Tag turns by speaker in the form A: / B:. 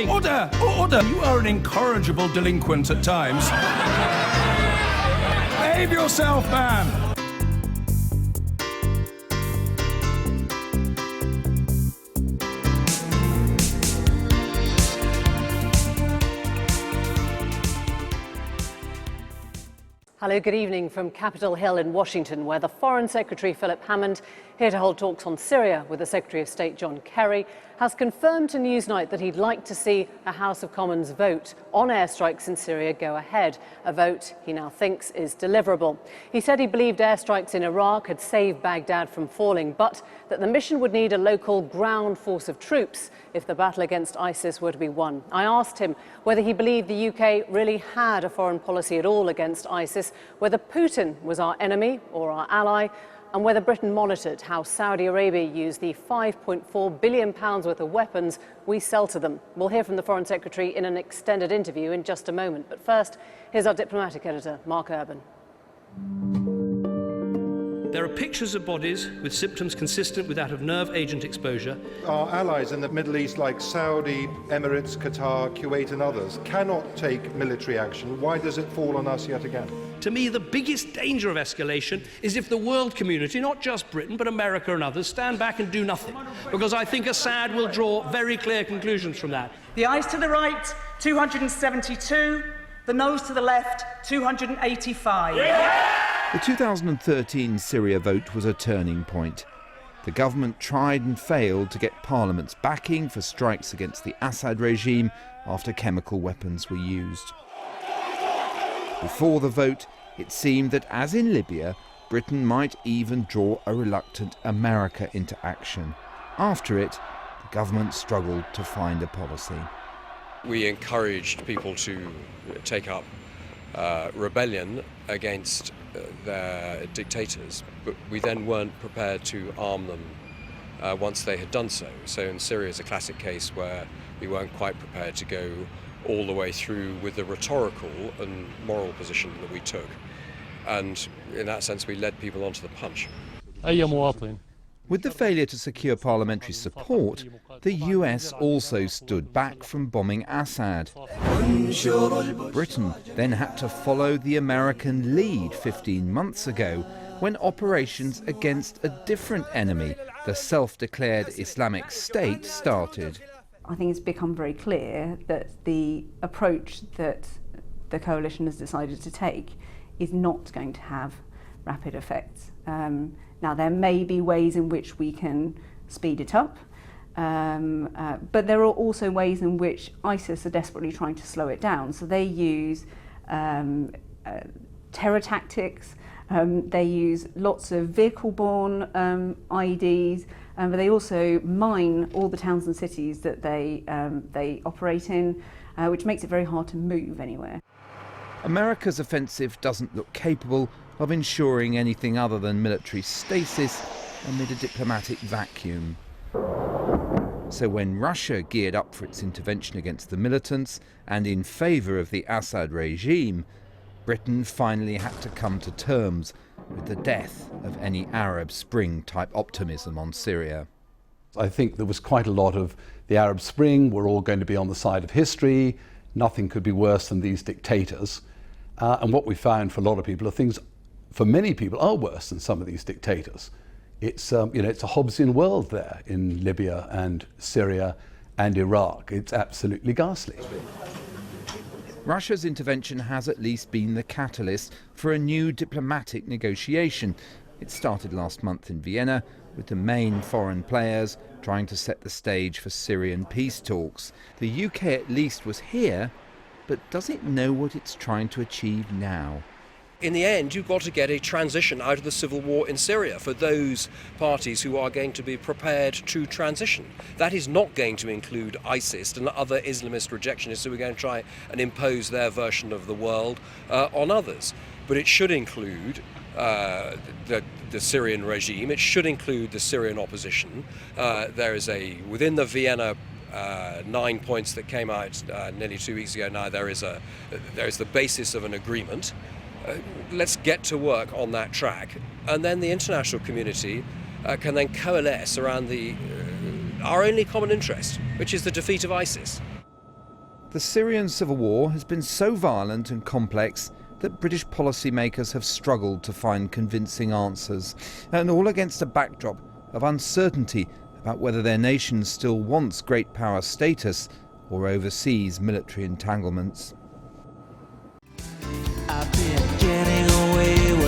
A: Order! Order! You are an incorrigible delinquent at times. Behave yourself, man!
B: Hello, good evening from Capitol Hill in Washington, where the Foreign Secretary Philip Hammond, here to hold talks on Syria with the Secretary of State John Kerry, has confirmed to Newsnight that he'd like to see a House of Commons vote on airstrikes in Syria go ahead, a vote he now thinks is deliverable. He said he believed airstrikes in Iraq had saved Baghdad from falling, but that the mission would need a local ground force of troops if the battle against ISIS were to be won. I asked him whether he believed the UK really had a foreign policy at all against ISIS, whether Putin was our enemy or our ally, and whether Britain monitored how Saudi Arabia used the £5.4 billion worth of weapons we sell to them. We'll hear from the Foreign Secretary in an extended interview in just a moment. But first, here's our diplomatic editor, Mark Urban.
C: There are pictures of bodies with symptoms consistent with that of nerve agent exposure.
D: Our allies in the Middle East, like Saudi, Emirates, Qatar, Kuwait and others, cannot take military action. Why does it fall on us yet again?
C: To me, the biggest danger of escalation is if the world community, not just Britain, but America and others, stand back and do nothing. Because I think Assad will draw very clear conclusions from that.
E: The ayes to the right, 272. The noes to the left, 285.
F: The 2013 Syria vote was a turning point. The government tried and failed to get Parliament's backing for strikes against the Assad regime after chemical weapons were used. Before the vote, it seemed that, as in Libya, Britain might even draw a reluctant America into action. After it, the government struggled to find a policy.
G: We encouraged people to take up rebellion against their dictators, but we then weren't prepared to arm them once they had done so. So in Syria is a classic case where we weren't quite prepared to go all the way through with the rhetorical and moral position that we took. And in that sense, we led people onto the punch.
F: With the failure to secure parliamentary support, the US also stood back from bombing Assad. Britain then had to follow the American lead 15 months ago when operations against a different enemy, the self-declared Islamic State, started.
H: I think it's become very clear that the approach that the coalition has decided to take is not going to have rapid effects. Now, there may be ways in which we can speed it up, but there are also ways in which ISIS are desperately trying to slow it down. So they use terror tactics, they use lots of vehicle-borne IEDs, but they also mine all the towns and cities that they operate in, which makes it very hard to move anywhere.
F: America's offensive doesn't look capable of ensuring anything other than military stasis amid a diplomatic vacuum. So when Russia geared up for its intervention against the militants and in favour of the Assad regime, Britain finally had to come to terms with the death of any Arab Spring-type optimism on Syria.
I: I think there was quite a lot of the Arab Spring, we're all going to be on the side of history, nothing could be worse than these dictators. And what we found for a lot of people are things, for many people, are worse than some of these dictators. It's, it's a Hobbesian world there in Libya and Syria and Iraq. It's absolutely ghastly.
F: Russia's intervention has at least been the catalyst for a new diplomatic negotiation. It started last month in Vienna, with the main foreign players trying to set the stage for Syrian peace talks. The UK at least was here, but does it know what it's trying to achieve now?
G: In the end, you've got to get a transition out of the civil war in Syria for those parties who are going to be prepared to transition. That is not going to include ISIS and other Islamist rejectionists who are going to try and impose their version of the world on others. But it should include the Syrian regime. It should include the Syrian opposition. There is within the Vienna 9 points that came out nearly 2 weeks ago now, there is the basis of an agreement. Let's get to work on that track, and then the international community can then coalesce around our only common interest, which is the defeat of ISIS.
F: The Syrian civil war has been so violent and complex that British policymakers have struggled to find convincing answers, and all against a backdrop of uncertainty about whether their nation still wants great power status or overseas military entanglements.
J: I've been getting away with